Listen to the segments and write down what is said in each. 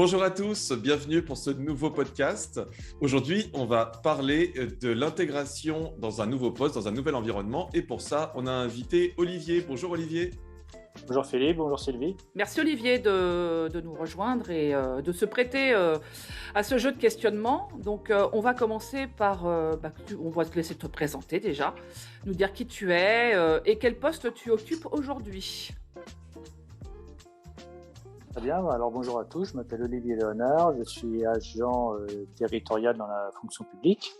Bonjour à tous, bienvenue pour ce nouveau podcast. Aujourd'hui, on va parler de l'intégration dans un nouveau poste, dans un nouvel environnement. Et pour ça, on a invité Olivier. Bonjour Olivier. Bonjour Philippe, bonjour Sylvie. Merci Olivier de nous rejoindre et de se prêter à ce jeu de questionnement. Donc on va commencer par, on va te laisser te présenter déjà, nous dire qui tu es et quel poste tu occupes aujourd'hui. Très bien, alors bonjour à tous, je m'appelle Olivier Léonard, je suis agent territorial dans la fonction publique.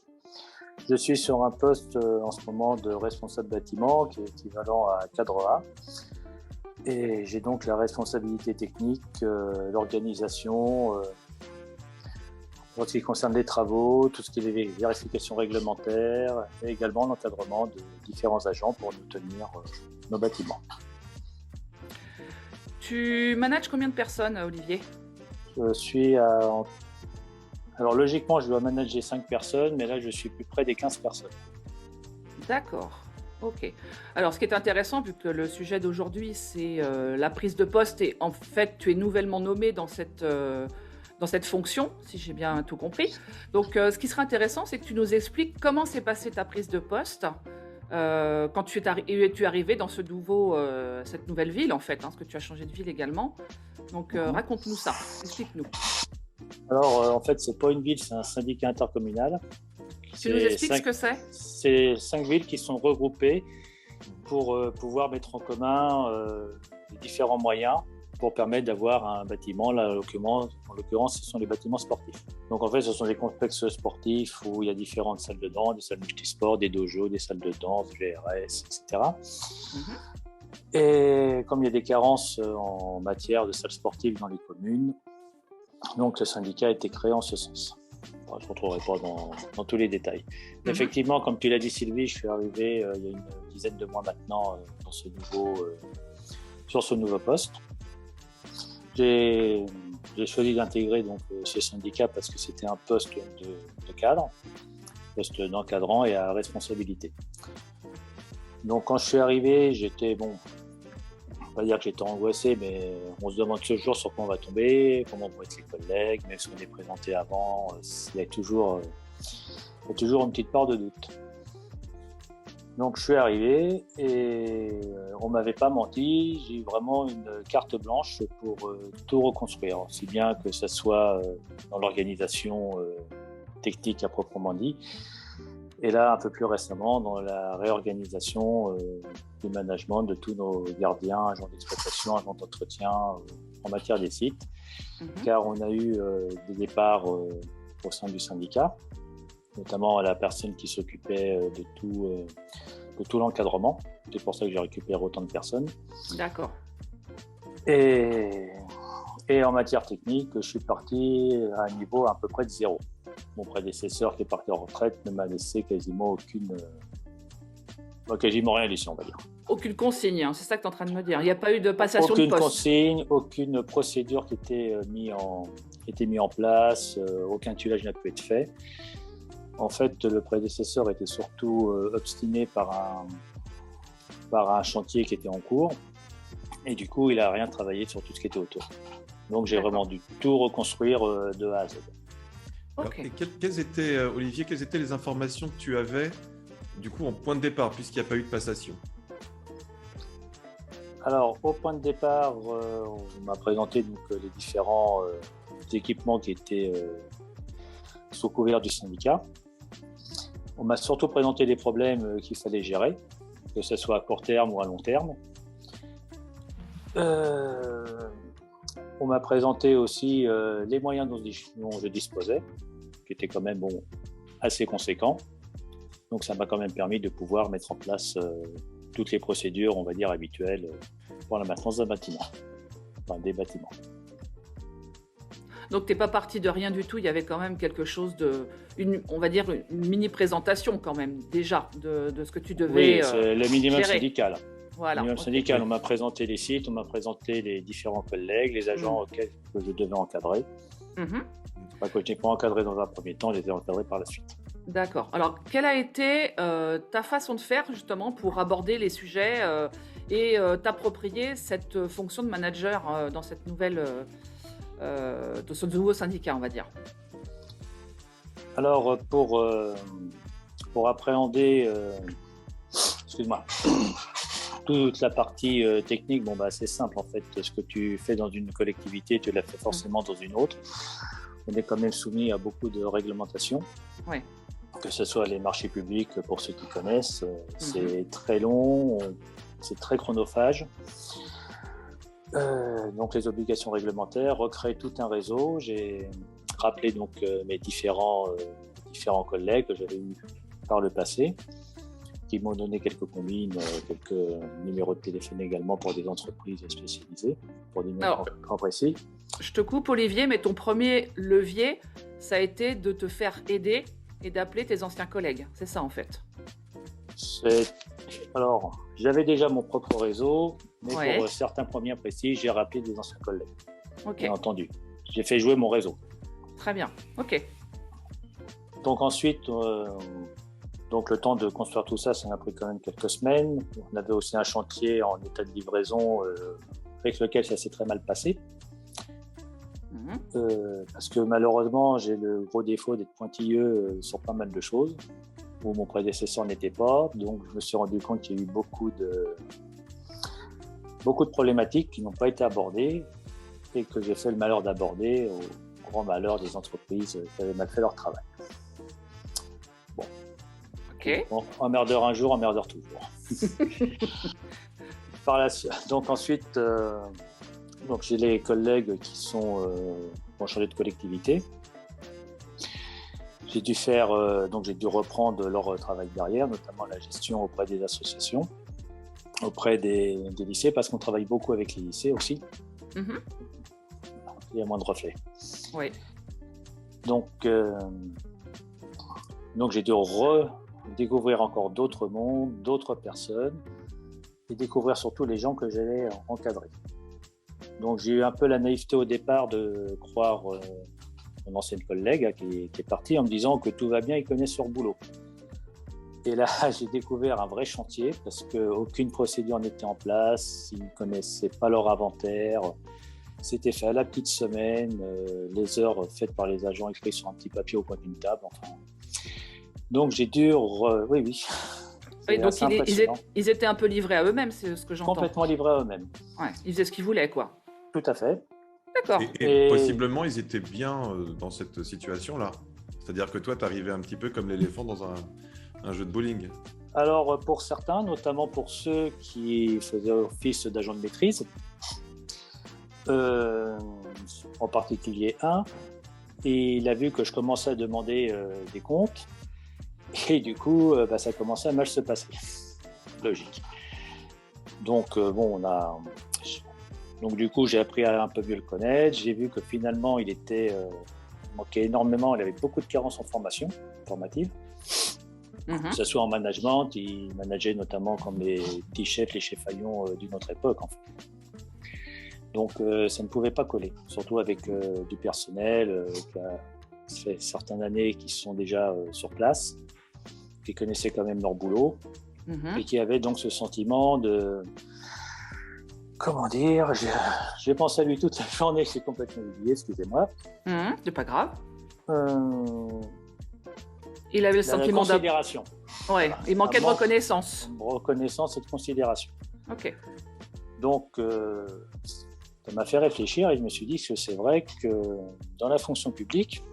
Je suis sur un poste en ce moment de responsable bâtiment qui est équivalent à cadre A. Et j'ai donc la responsabilité technique, l'organisation, en ce qui concerne les travaux, tout ce qui est les vérifications réglementaires et également l'encadrement de différents agents pour nous tenir nos bâtiments. Tu manages combien de personnes, Olivier ? Je suis Alors logiquement, je dois manager 5 personnes, mais là je suis plus près des 15 personnes. D'accord. Ok. Alors, ce qui est intéressant, vu que le sujet d'aujourd'hui, c'est la prise de poste, et en fait, tu es nouvellement nommé dans cette fonction, si j'ai bien tout compris. Donc, ce qui serait intéressant, c'est que tu nous expliques comment s'est passée ta prise de poste quand tu es arrivé dans cette nouvelle ville, en fait, parce que tu as changé de ville également. Donc, raconte-nous ça, explique-nous. Alors, en fait, c'est pas une ville, c'est un syndicat intercommunal. Tu nous expliques ce que c'est ? C'est 5 villes qui sont regroupées pour pouvoir mettre en commun les différents moyens pour permettre d'avoir un bâtiment. Là, en l'occurrence, ce sont les bâtiments sportifs. Donc en fait, ce sont des complexes sportifs où il y a différentes salles de danse, des salles multisports, des dojos, des salles de danse, VRS, etc. Et comme il y a des carences en matière de salles sportives dans les communes, donc le syndicat a été créé en ce sens. Je ne retrouverai pas dans tous les détails. Effectivement, comme tu l'as dit Sylvie, je suis arrivé il y a une dizaine de mois maintenant sur ce nouveau poste. J'ai choisi d'intégrer donc ce syndicat parce que c'était un poste de cadre, poste d'encadrant et à responsabilité. Donc quand je suis arrivé, j'étais on va dire que j'étais angoissé, mais on se demande toujours sur quoi on va tomber, comment vont être les collègues, même si on est présenté avant, il y a toujours une petite part de doute. Donc je suis arrivé et on ne m'avait pas menti, j'ai eu vraiment une carte blanche pour tout reconstruire, aussi bien que ce soit dans l'organisation technique à proprement dit, et là, un peu plus récemment, dans la réorganisation du management de tous nos gardiens, agents d'exploitation, agents d'entretien en matière des sites, car on a eu des départs au sein du syndicat, notamment la personne qui s'occupait de tout l'encadrement. C'est pour ça que j'ai récupéré autant de personnes. D'accord. Et en matière technique, je suis parti à un niveau à peu près de zéro. Mon prédécesseur qui est parti en retraite ne m'a laissé quasiment rien laissé, on va dire. Aucune consigne, hein, c'est ça que tu es en train de me dire. Il n'y a pas eu de passation de poste. Aucune consigne, aucune procédure qui était mise en place, aucun tuilage n'a pu être fait. En fait, le prédécesseur était surtout obstiné par un chantier qui était en cours. Et du coup, il n'a rien travaillé sur tout ce qui était autour. Donc, j'ai vraiment dû tout reconstruire de A à Z. Okay. Et Olivier, quelles étaient les informations que tu avais du coup en point de départ, puisqu'il n'y a pas eu de passation ? Alors, au point de départ, on m'a présenté donc, les différents équipements qui étaient sous couvert du syndicat. On m'a surtout présenté les problèmes qu'il fallait gérer, que ce soit à court terme ou à long terme. On m'a présenté aussi les moyens dont je disposais, qui étaient quand même assez conséquents. Donc ça m'a quand même permis de pouvoir mettre en place toutes les procédures, on va dire, habituelles pour la maintenance des bâtiments. Donc tu n'es pas parti de rien du tout, il y avait quand même quelque chose on va dire une mini-présentation quand même, déjà, de ce que tu devais Oui, c'est le minimum gérer. Syndical. Voilà. Le minimum syndical, on m'a présenté les sites, on m'a présenté les différents collègues, les agents auxquels je devais encadrer. Que je n'ai pas encadré dans un premier temps, je les ai encadrés par la suite. D'accord. Alors, quelle a été ta façon de faire justement pour aborder les sujets et t'approprier cette fonction de manager dans cette nouvelle de ce nouveau syndicat, on va dire? Alors, pour appréhender, excuse-moi, toute la partie technique, c'est simple en fait. Ce que tu fais dans une collectivité, tu l'as fait forcément dans une autre. On est quand même soumis à beaucoup de réglementations. Oui. Que ce soit les marchés publics, pour ceux qui connaissent, c'est très long, c'est très chronophage. Donc les obligations réglementaires, recréer tout un réseau. J'ai rappelé donc mes différents collègues que j'avais eus par le passé, qui m'ont donné quelques combines, quelques numéros de téléphone également pour des entreprises spécialisées, pour des numéros précis. Je te coupe, Olivier, mais ton premier levier, ça a été de te faire aider et d'appeler tes anciens collègues. C'est ça, en fait. Alors, j'avais déjà mon propre réseau, mais pour certains premiers précis, j'ai rappelé des anciens collègues. Ok. Bien entendu. J'ai fait jouer mon réseau. Très bien. Ok. Donc ensuite, donc le temps de construire tout ça, ça m'a pris quand même quelques semaines. On avait aussi un chantier en état de livraison avec lequel ça s'est très mal passé. Parce que malheureusement, j'ai le gros défaut d'être pointilleux sur pas mal de choses où mon prédécesseur n'était pas. Donc, je me suis rendu compte qu'il y a eu beaucoup de problématiques qui n'ont pas été abordées et que j'ai fait le malheur d'aborder au grand malheur des entreprises qui avaient mal fait leur travail. Bon. Ok. Bon, emmerdeur un jour, emmerdeur toujours. Donc ensuite, donc j'ai les collègues qui ont changé de collectivité. J'ai dû reprendre leur travail derrière, notamment la gestion auprès des associations, auprès des lycées, parce qu'on travaille beaucoup avec les lycées aussi. Mm-hmm. Il y a moins de reflets. Oui. Donc j'ai dû redécouvrir encore d'autres mondes, d'autres personnes, et découvrir surtout les gens que j'allais encadrer. Donc j'ai eu un peu la naïveté au départ de croire mon ancienne collègue qui est partie en me disant que tout va bien, ils connaissent leur boulot. Et là, j'ai découvert un vrai chantier parce qu'aucune procédure n'était en place, ils ne connaissaient pas leur inventaire, c'était fait à la petite semaine, les heures faites par les agents écrites sur un petit papier au coin d'une table. Enfin. Donc j'ai dû... Oui. Oui, donc ils étaient un peu livrés à eux-mêmes, c'est ce que j'entends. Complètement livrés à eux-mêmes. Ouais, ils faisaient ce qu'ils voulaient, quoi. Tout à fait. D'accord. Et possiblement, ils étaient bien dans cette situation-là. C'est-à-dire que toi, tu arrivais un petit peu comme l'éléphant dans un jeu de bowling. Alors, pour certains, notamment pour ceux qui faisaient office d'agent de maîtrise, en particulier un, et il a vu que je commençais à demander des comptes, et du coup, ça commençait à mal se passer. Logique. Donc, Donc du coup, j'ai appris à un peu mieux le connaître. J'ai vu que finalement, il manquait énormément. Il avait beaucoup de carences en formative. Que ce soit en management, il manageait notamment comme les petits chefs, les chefs faillons d'une autre époque. En fait. Donc ça ne pouvait pas coller, surtout avec du personnel qui a fait certaines années qui sont déjà sur place, qui connaissaient quand même leur boulot et qui avaient donc ce sentiment de... Comment dire, j'ai pensé à lui toute la journée, j'ai complètement oublié, excusez-moi. C'est pas grave. Il avait le sentiment de considération. Ouais, il manquait de reconnaissance. Reconnaissance et de considération. Ok. Donc, ça m'a fait réfléchir et je me suis dit que c'est vrai que dans la fonction publique,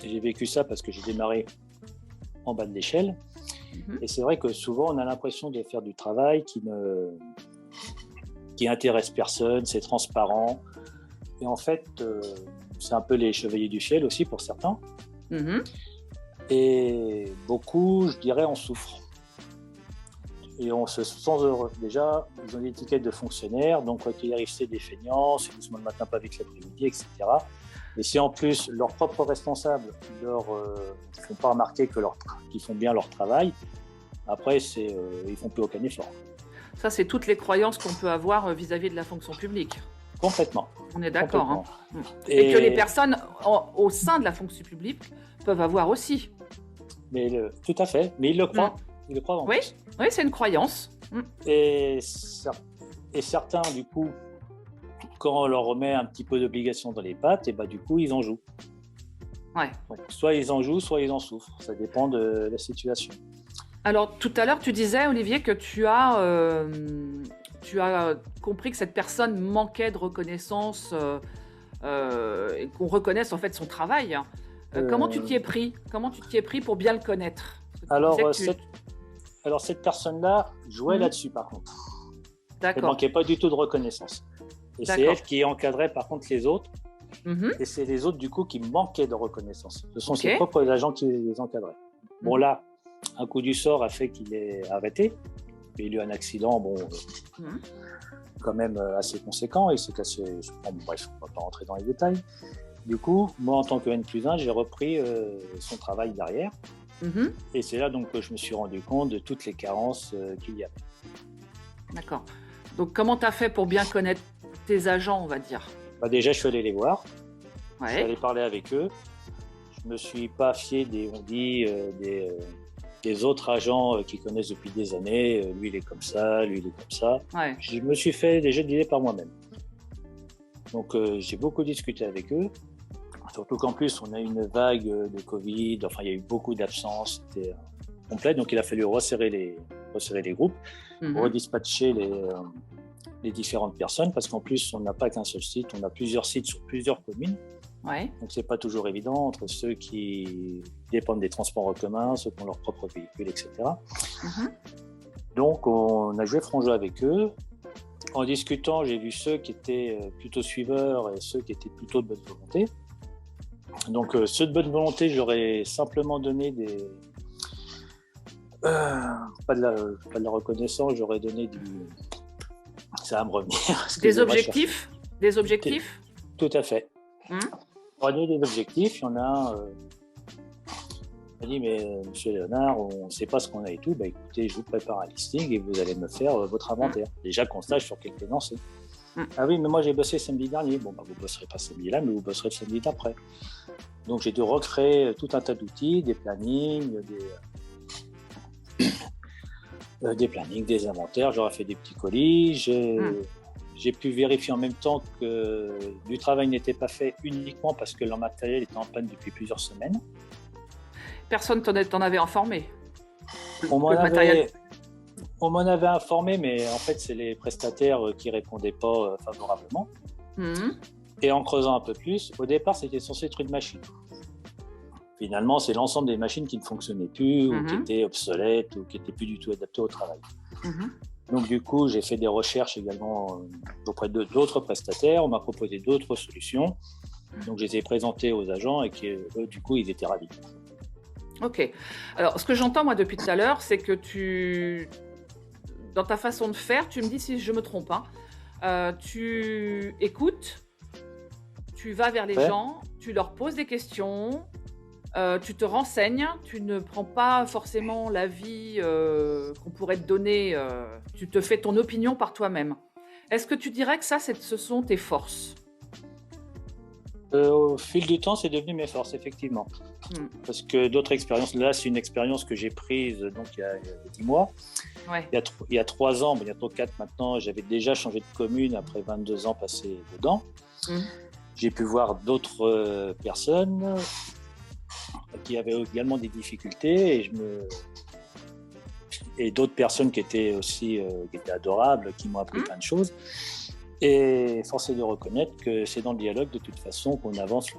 et j'ai vécu ça parce que j'ai démarré en bas de l'échelle, et c'est vrai que souvent on a l'impression de faire du travail qui intéresse personne, c'est transparent. Et en fait, c'est un peu les chevaliers du ciel aussi pour certains. Et beaucoup, je dirais, en souffrent. Et on se sent heureux. Déjà, ils ont l'étiquette de fonctionnaire, donc quoi qu'il arrive, c'est des feignants, c'est doucement le matin, pas vite l'après-midi, etc. Et si en plus, leurs propres responsables ne font pas remarquer qu'ils font bien leur travail, après, ils ne font plus aucun effort. Ça, c'est toutes les croyances qu'on peut avoir vis-à-vis de la fonction publique. Complètement. On est d'accord. Hein. Et que les personnes au sein de la fonction publique peuvent avoir aussi. Tout à fait. Mais ils le croient. Ils le croient en plus. Oui, c'est une croyance. Et certains, du coup, quand on leur remet un petit peu d'obligation dans les pattes, et du coup, ils en jouent. Ouais. Donc, soit ils en jouent, soit ils en souffrent. Ça dépend de la situation. Alors, tout à l'heure, tu disais, Olivier, que tu as compris que cette personne manquait de reconnaissance et qu'on reconnaisse en fait son travail. Comment tu t'y es pris? Comment tu t'y es pris pour bien le connaître? Alors, cette personne-là jouait là-dessus, par contre. Elle ne manquait pas du tout de reconnaissance. Et c'est elle qui encadrait, par contre, les autres. Et c'est les autres, du coup, qui manquaient de reconnaissance. Ce sont ses propres agents qui les encadraient. Bon, là, un coup du sort a fait qu'il est arrêté. Il a eu un accident, quand même assez conséquent. Il s'est cassé. Bref, on ne va pas rentrer dans les détails. Du coup, moi, en tant que N+1, j'ai repris son travail derrière. Et c'est là donc que je me suis rendu compte de toutes les carences qu'il y avait. D'accord. Donc, comment tu as fait pour bien connaître tes agents, on va dire? Déjà, je suis allé les voir. Ouais. Je suis allé parler avec eux. Je ne me suis pas fié des autres agents qui connaissent depuis des années. Lui, il est comme ça, lui, il est comme ça. Ouais. Je me suis fait déjà d'idées par moi-même. Donc, j'ai beaucoup discuté avec eux. Surtout qu'en plus, on a une vague de Covid. Enfin, il y a eu beaucoup d'absences. C'était complet. Donc, il a fallu resserrer les groupes, redispatcher les différentes personnes. Parce qu'en plus, on n'a pas qu'un seul site. On a plusieurs sites sur plusieurs communes. Ouais. Donc, c'est pas toujours évident entre ceux qui dépendent des transports en commun, ceux qui ont leur propre véhicule, etc. Donc, on a joué franc jeu avec eux. En discutant, j'ai vu ceux qui étaient plutôt suiveurs et ceux qui étaient plutôt de bonne volonté. Donc, ceux de bonne volonté, j'aurais simplement donné pas de la reconnaissance, j'aurais donné ça va me revenir. Des objectifs? Des objectifs? Tout à fait. On a donné des objectifs. Il y en a un qui m'a dit, mais monsieur Léonard, on ne sait pas ce qu'on a et tout. Écoutez, je vous prépare un listing et vous allez me faire votre inventaire. Déjà qu'on sache sur quel est lancé. Ah oui, mais moi j'ai bossé samedi dernier. Bon, vous ne bosserez pas samedi là, mais vous bosserez le samedi d'après. Donc j'ai dû recréer tout un tas d'outils, des plannings, des inventaires. J'aurais fait des petits colis. J'ai pu vérifier en même temps que du travail n'était pas fait uniquement parce que leur matériel était en panne depuis plusieurs semaines. Personne t'en avait informé? On m'en avait informé, mais en fait, c'est les prestataires qui ne répondaient pas favorablement. Et en creusant un peu plus, au départ, c'était censé être une machine. Finalement, c'est l'ensemble des machines qui ne fonctionnaient plus, ou qui étaient obsolètes, ou qui n'étaient plus du tout adaptées au travail. Donc, du coup, j'ai fait des recherches également auprès d'autres prestataires. On m'a proposé d'autres solutions. Donc, je les ai présentées aux agents et eux, du coup, ils étaient ravis. Ok. Alors, ce que j'entends, moi, depuis tout à l'heure, c'est que dans ta façon de faire, tu me dis si je me trompe, tu écoutes, tu vas vers les gens, tu leur poses des questions, tu te renseignes, tu ne prends pas forcément l'avis qu'on pourrait te donner, tu te fais ton opinion par toi-même. Est-ce que tu dirais que ce sont tes forces? Au fil du temps, c'est devenu mes forces, effectivement. Parce que d'autres expériences, là, c'est une expérience que j'ai prise donc, il y a 10 mois. Ouais. Il y a 3 ans, bientôt 4 maintenant, j'avais déjà changé de commune après 22 ans passés dedans. J'ai pu voir d'autres personnes qui avaient également des difficultés et d'autres personnes qui étaient aussi qui étaient adorables, qui m'ont appris plein de choses. Et force est de reconnaître que c'est dans le dialogue de toute façon qu'on avance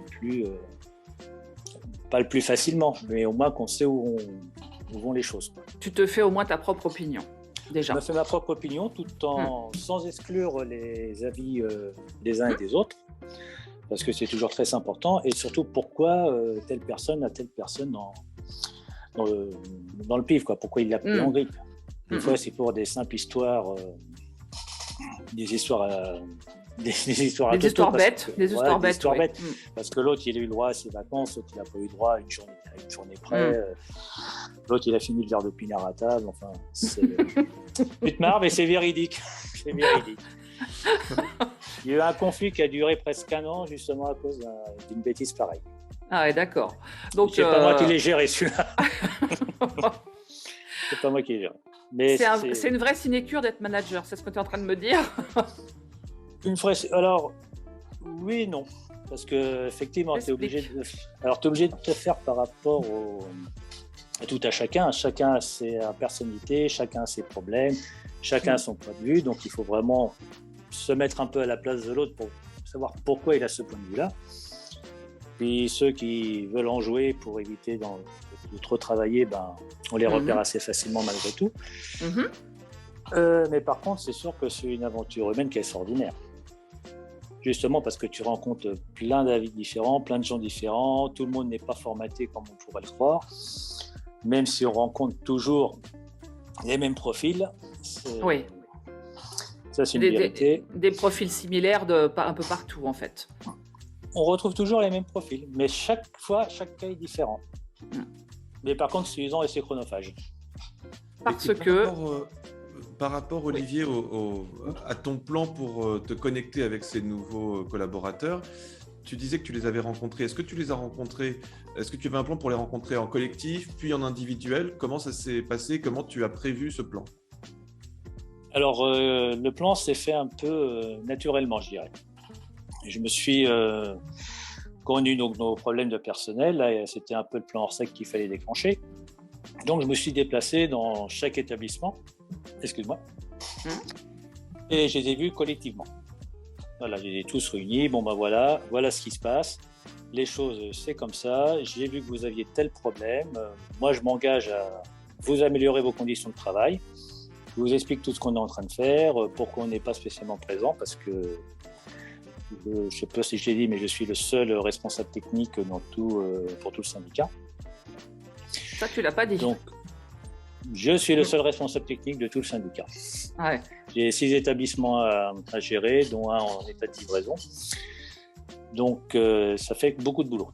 pas le plus facilement, mais au moins qu'on sait où vont les choses. Tu te fais au moins ta propre opinion, déjà. Je me fais ma propre opinion sans exclure les avis des uns et des autres, parce que c'est toujours très important, et surtout pourquoi telle personne a telle personne dans le pif, quoi. Pourquoi il l'a pris en grippe. Des fois, c'est pour des simples histoires, des histoires bêtes. Parce que l'autre, il a eu le droit à ses vacances, l'autre, il n'a pas eu le droit à une journée près. L'autre, il a fini le verre de pinard à table. Enfin, tu te marres, mais c'est véridique. C'est véridique. Il y a eu un conflit qui a duré presque 1 an, justement à cause d'une bêtise pareille. Ah ouais, d'accord. Donc, c'est pas moi qui l'ai géré, celui-là. C'est pas moi qui l'ai géré. Mais c'est une vraie sinécure d'être manager, c'est ce que tu es en train de me dire? Alors, oui et non. Parce que effectivement, tu es obligé de te faire par rapport à tout à chacun. Chacun a sa personnalité, chacun a ses problèmes, chacun a son point de vue. Donc, il faut vraiment se mettre un peu à la place de l'autre pour savoir pourquoi il a ce point de vue-là. Puis ceux qui veulent en jouer pour éviter de trop travailler, on les repère assez facilement malgré tout. Mais par contre, c'est sûr que c'est une aventure humaine qui est extraordinaire. Justement parce que tu rencontres plein d'avis différents, plein de gens différents, tout le monde n'est pas formaté comme on pourrait le croire. Même si on rencontre toujours les mêmes profils, Oui, ça c'est une vérité. des profils similaires un peu partout en fait. On retrouve toujours les mêmes profils, mais chaque fois, chaque cas est différent. Mais par contre, c'est usant et c'est chronophage. Parce que... Par rapport, Olivier, à ton plan pour te connecter avec ces nouveaux collaborateurs, tu disais que tu les avais rencontrés. Est-ce que tu les as rencontrés? Est-ce que tu avais un plan pour les rencontrer en collectif, puis en individuel? Comment ça s'est passé? Comment tu as prévu ce plan? Alors, le plan s'est fait un peu naturellement, je dirais. Je me suis connu donc nos problèmes de personnel. Là, c'était un peu le plan hors sec qu'il fallait déclencher. Donc, je me suis déplacé dans chaque établissement. Excuse-moi. Et je les ai vus collectivement. Voilà, je les ai tous réunis. Bon, voilà ce qui se passe. Les choses, c'est comme ça. J'ai vu que vous aviez tel problème. Moi, je m'engage à vous améliorer vos conditions de travail. Je vous explique tout ce qu'on est en train de faire, pourquoi on n'est pas spécialement présent, parce que je ne sais pas si je l'ai dit, mais je suis le seul responsable technique pour tout le syndicat. Ça, tu l'as pas dit. Donc, je suis le seul responsable technique de tout le syndicat. Ouais. J'ai 6 établissements à gérer, dont un en état de livraison. Donc, ça fait beaucoup de boulot.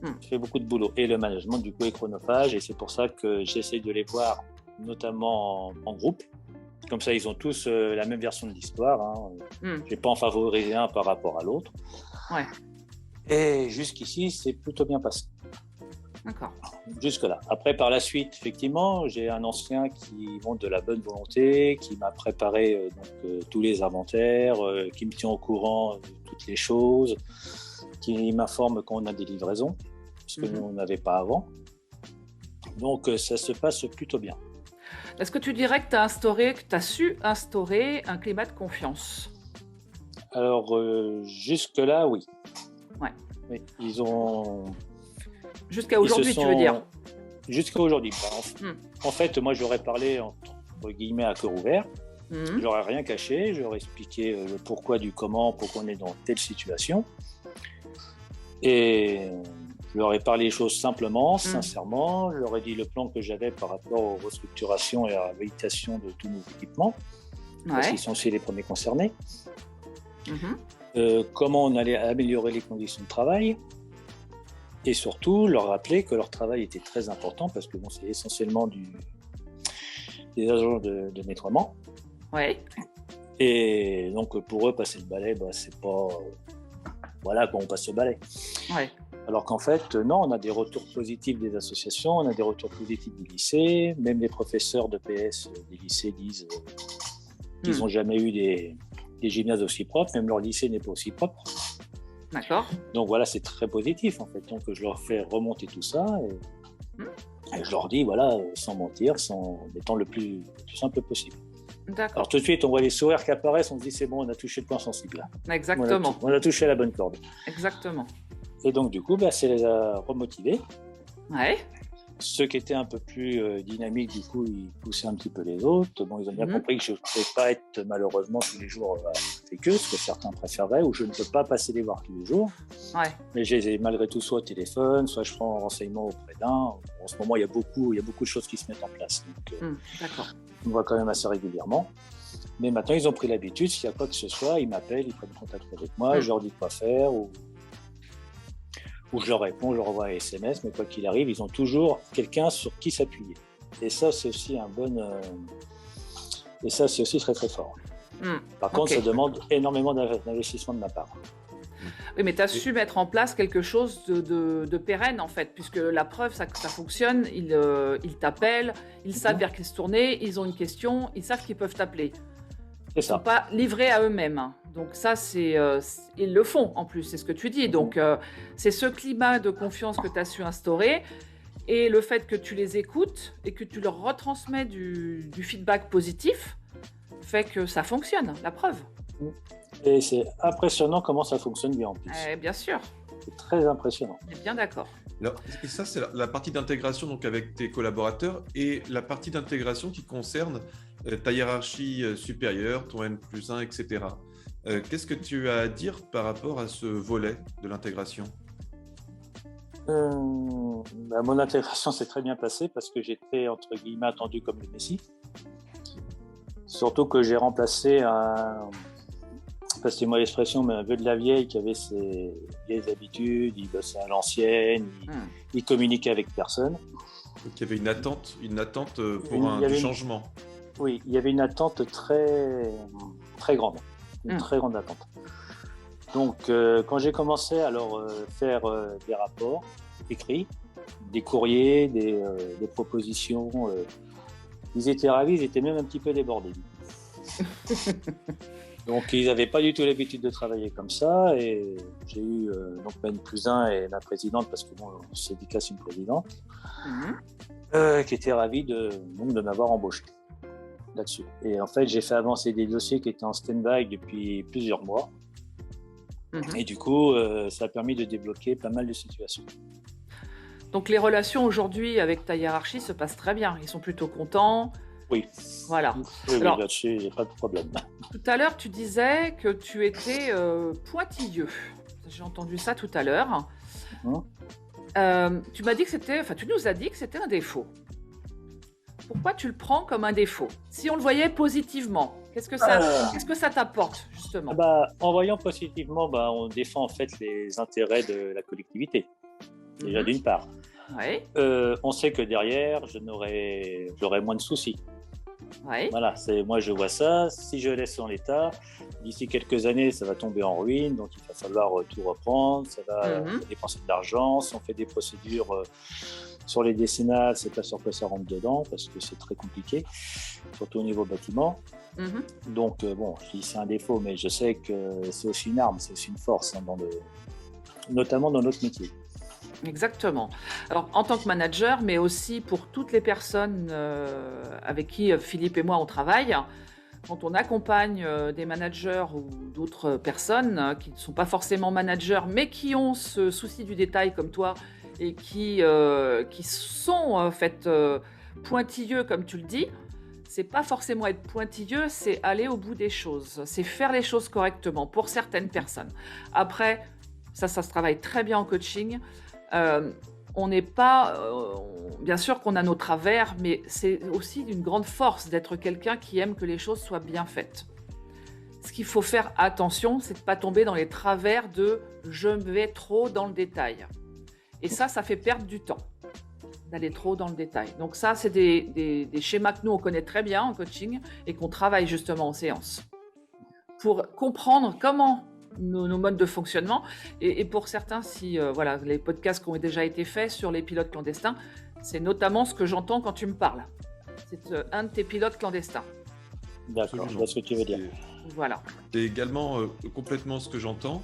Ça fait beaucoup de boulot. Et le management, du coup, est chronophage. Et c'est pour ça que j'essaie de les voir, notamment en groupe. Comme ça, ils ont tous la même version de l'histoire. Je n'ai pas en favoriser un par rapport à l'autre. Ouais. Et jusqu'ici, c'est plutôt bien passé. D'accord. Jusque-là. Après, par la suite, effectivement, j'ai un ancien qui montre de la bonne volonté, qui m'a préparé tous les inventaires, qui me tient au courant de toutes les choses, qui m'informe quand on a des livraisons, ce que nous, on n'avait pas avant. Donc, ça se passe plutôt bien. Est-ce que tu dirais que tu as su instaurer un climat de confiance? Alors, jusque-là, oui. Ouais. Oui, ils ont... Jusqu'à aujourd'hui, tu veux dire? Jusqu'à aujourd'hui. En fait, moi, j'aurais parlé entre guillemets à cœur ouvert. J'aurais rien caché. J'aurais expliqué le pourquoi du comment, pourquoi on est dans telle situation. Et je leur ai parlé les choses simplement, sincèrement. Je leur ai dit le plan que j'avais par rapport aux restructurations et à la réhabilitation de tous nos équipements. Parce qu'ils sont aussi les premiers concernés. Comment on allait améliorer les conditions de travail. Et surtout, leur rappeler que leur travail était très important parce que c'est essentiellement des agents de nettoiement. Ouais. Et donc, pour eux, passer le balai, c'est pas... Voilà, on passe le balai. Ouais. Alors qu'en fait, non, on a des retours positifs des associations, on a des retours positifs du lycée. Même les professeurs de PS des lycées disent qu'ils n'ont jamais eu des gymnases aussi propres. Même leur lycée n'est pas aussi propre. D'accord. Donc voilà, c'est très positif en fait. Donc je leur fais remonter tout ça et je leur dis voilà, sans mentir, en étant le plus simple possible. D'accord. Alors tout de suite, on voit les sourires qui apparaissent, on se dit c'est bon, on a touché le point sensible là. Exactement. On a touché la bonne corde. Exactement. Et donc du coup, ça les a remotivés. Ouais. Ceux qui étaient un peu plus dynamiques, du coup, ils poussaient un petit peu les autres. Bon, ils ont bien compris que je ne pouvais pas être malheureusement tous les jours avec eux, ce que certains préféraient, ou je ne peux pas passer les voir tous les jours. Ouais. Mais je les ai malgré tout soit au téléphone, soit je prends un renseignement auprès d'un. En ce moment, il y a beaucoup de choses qui se mettent en place. Donc, d'accord. On me voit quand même assez régulièrement. Mais maintenant, ils ont pris l'habitude, s'il y a quoi que ce soit, ils m'appellent, ils prennent contact avec moi, je leur dis quoi faire, ou je leur réponds, je leur envoie un SMS, mais quoi qu'il arrive, ils ont toujours quelqu'un sur qui s'appuyer. Et ça, c'est aussi c'est aussi très très fort. Par contre, ça demande énormément d'investissement de ma part. Oui, mais tu as su mettre en place quelque chose de pérenne, en fait, puisque la preuve, ça fonctionne, ils t'appellent, ils savent vers qui se tourner, ils ont une question, ils savent qu'ils peuvent t'appeler. C'est Ils sont ça. pas livrés à eux-mêmes, hein. Donc ça, ils le font en plus, c'est ce que tu dis. Donc c'est ce climat de confiance que tu as su instaurer et le fait que tu les écoutes et que tu leur retransmets du feedback positif fait que ça fonctionne, la preuve. Et c'est impressionnant comment ça fonctionne bien en plus. Bien sûr, C'est très impressionnant. on est bien d'accord. Alors, et ça, c'est la partie d'intégration donc avec tes collaborateurs et la partie d'intégration qui concerne ta hiérarchie supérieure, ton N+1, etc. Qu'est-ce que tu as à dire par rapport à ce volet de l'intégration? Mon intégration s'est très bien passée parce que j'étais entre guillemets attendu comme le Messie. Surtout que j'ai remplacé passez-moi l'expression, mais un vieux de la vieille qui avait ses vieilles habitudes, il bossait à l'ancienne, il communiquait avec personne. Donc, il y avait une attente pour du changement. Oui, il y avait une attente très, très grande, une très grande attente. Donc, quand j'ai commencé à leur faire des rapports écrits, des courriers, des propositions, ils étaient ravis, ils étaient même un petit peu débordés. Donc, ils n'avaient pas du tout l'habitude de travailler comme ça. Et j'ai eu donc ma N+1 et la présidente, parce que bon, le syndicat, c'est une présidente, qui était ravie de m'avoir embauché là-dessus. Et en fait, j'ai fait avancer des dossiers qui étaient en stand-by depuis plusieurs mois. Et du coup, ça a permis de débloquer pas mal de situations. Donc les relations aujourd'hui avec ta hiérarchie se passent très bien. Ils sont plutôt contents. Oui. Voilà. Oui, Alors, là-dessus, il n'y a pas de problème. Tout à l'heure, tu disais que tu étais pointilleux. J'ai entendu ça tout à l'heure. Tu m'as dit que tu nous as dit que c'était un défaut. Pourquoi tu le prends comme un défaut? Si on le voyait positivement, qu'est-ce que ça t'apporte justement? En voyant positivement, on défend en fait les intérêts de la collectivité. Déjà d'une part. Oui. On sait que derrière, j'aurai moins de soucis. Oui. Voilà, moi je vois ça. Si je laisse en l'état, d'ici quelques années, ça va tomber en ruine. Donc il va falloir tout reprendre. Ça va dépenser de l'argent. Si on fait des procédures sur les décennales, c'est pas sûr que ça rentre dedans parce que c'est très compliqué, surtout au niveau bâtiment. Donc je dis c'est un défaut, mais je sais que c'est aussi une arme, c'est aussi une force, notamment dans notre métier. Exactement. Alors, en tant que manager, mais aussi pour toutes les personnes avec qui Philippe et moi on travaille, quand on accompagne des managers ou d'autres personnes qui ne sont pas forcément managers, mais qui ont ce souci du détail comme toi et qui sont en fait pointilleux, comme tu le dis, c'est pas forcément être pointilleux, c'est aller au bout des choses, c'est faire les choses correctement pour certaines personnes. Après, ça se travaille très bien en coaching. On n'est pas, bien sûr qu'on a nos travers, mais c'est aussi d'une grande force d'être quelqu'un qui aime que les choses soient bien faites. Ce qu'il faut faire attention, c'est de ne pas tomber dans les travers de « je vais trop dans le détail ». Et ça fait perdre du temps, d'aller trop dans le détail. Donc ça, c'est des schémas que nous, on connaît très bien en coaching et qu'on travaille justement en séance pour comprendre comment nos modes de fonctionnement. Et pour certains, si les podcasts qui ont déjà été faits sur les pilotes clandestins, c'est notamment ce que j'entends quand tu me parles. C'est un de tes pilotes clandestins. D'accord, je vois ce que tu veux dire. Voilà. C'est également complètement ce que j'entends.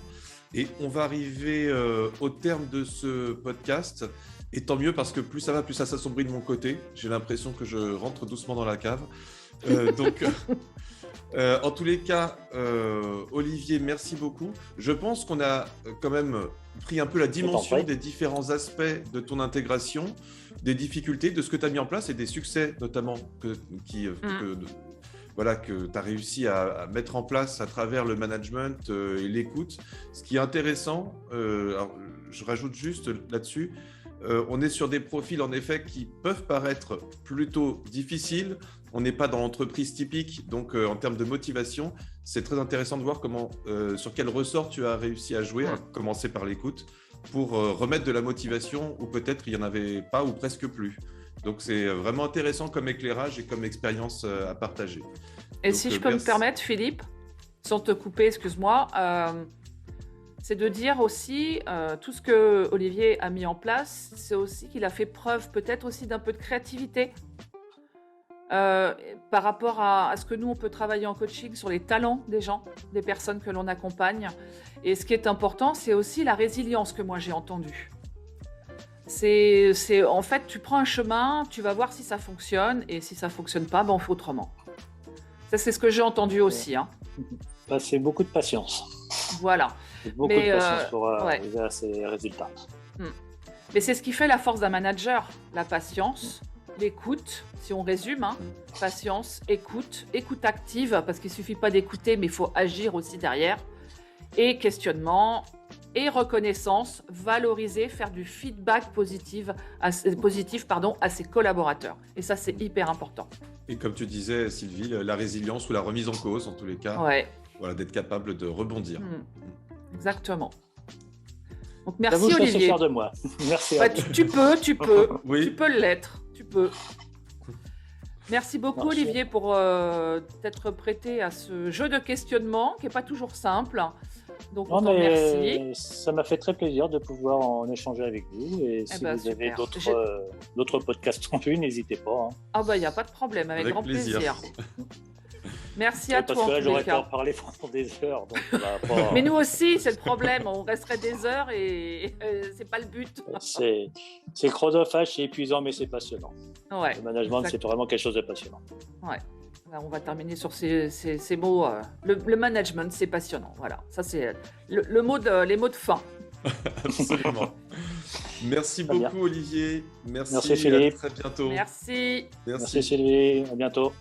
Et on va arriver au terme de ce podcast. Et tant mieux parce que plus ça va, plus ça s'assombrit de mon côté. J'ai l'impression que je rentre doucement dans la cave. En tous les cas, Olivier, merci beaucoup. Je pense qu'on a quand même pris un peu la dimension des différents aspects de ton intégration, des difficultés, de ce que tu as mis en place et des succès notamment que tu as réussi à mettre en place à travers le management et l'écoute. Ce qui est intéressant, alors, je rajoute juste là-dessus, on est sur des profils en effet qui peuvent paraître plutôt difficiles. On n'est pas dans l'entreprise typique, donc en termes de motivation, c'est très intéressant de voir sur quel ressort tu as réussi à jouer, à commencer par l'écoute, pour remettre de la motivation où peut-être il n'y en avait pas ou presque plus. Donc c'est vraiment intéressant comme éclairage et comme expérience à partager. Et donc, si je peux me permettre, Philippe, sans te couper, excuse-moi, c'est de dire aussi tout ce que Olivier a mis en place, c'est aussi qu'il a fait preuve peut-être aussi d'un peu de créativité. euh, par rapport à ce que nous, on peut travailler en coaching sur les talents des gens, des personnes que l'on accompagne. Et ce qui est important, c'est aussi la résilience que moi j'ai entendue. En fait, tu prends un chemin, tu vas voir si ça fonctionne, et si ça fonctionne pas, ben on fait autrement. Ça, c'est ce que j'ai entendu aussi, hein. C'est beaucoup de patience. Voilà. Beaucoup de patience pour ouais. arriver à ces résultats. Mais c'est ce qui fait la force d'un manager, la patience, l'écoute, si on résume, hein. Patience, écoute active, parce qu'il suffit pas d'écouter, mais il faut agir aussi derrière, et questionnement, et reconnaissance, valoriser, faire du feedback positif à ses collaborateurs. Et ça, c'est hyper important. Et comme tu disais, Sylvie, la résilience ou la remise en cause, en tous les cas, Ouais. voilà, d'être capable de rebondir. Exactement. Donc, merci J'avoue, je suis assez Olivier. fier de moi. Merci à vous. Tu peux, Oui. tu peux l'être, tu peux. Merci beaucoup Merci. Olivier pour t'être prêté à ce jeu de questionnement qui n'est pas toujours simple. Donc on Non, t'en remercie. mais ça m'a fait très plaisir de pouvoir en échanger avec vous. Et si ben, vous avez super. d'autres podcasts en vue, n'hésitez pas. Hein. Ah bah il n'y a pas de problème, avec grand plaisir. Merci à toi Parce que là, en tous j'aurais les pu cas. en parler pendant des heures. Donc on va pas... Mais nous aussi, c'est le problème, on resterait des heures et c'est pas le but. C'est chronophage, c'est épuisant, mais c'est passionnant. Ouais, Le management, c'est vraiment quelque chose de passionnant. ouais. Alors, on va terminer sur ces mots. Le management, c'est passionnant. Voilà, ça c'est les mots de fin. Absolument. Merci Très bien. beaucoup, Olivier. Merci Philippe. À très bientôt. Merci. Merci Sylvie, à bientôt.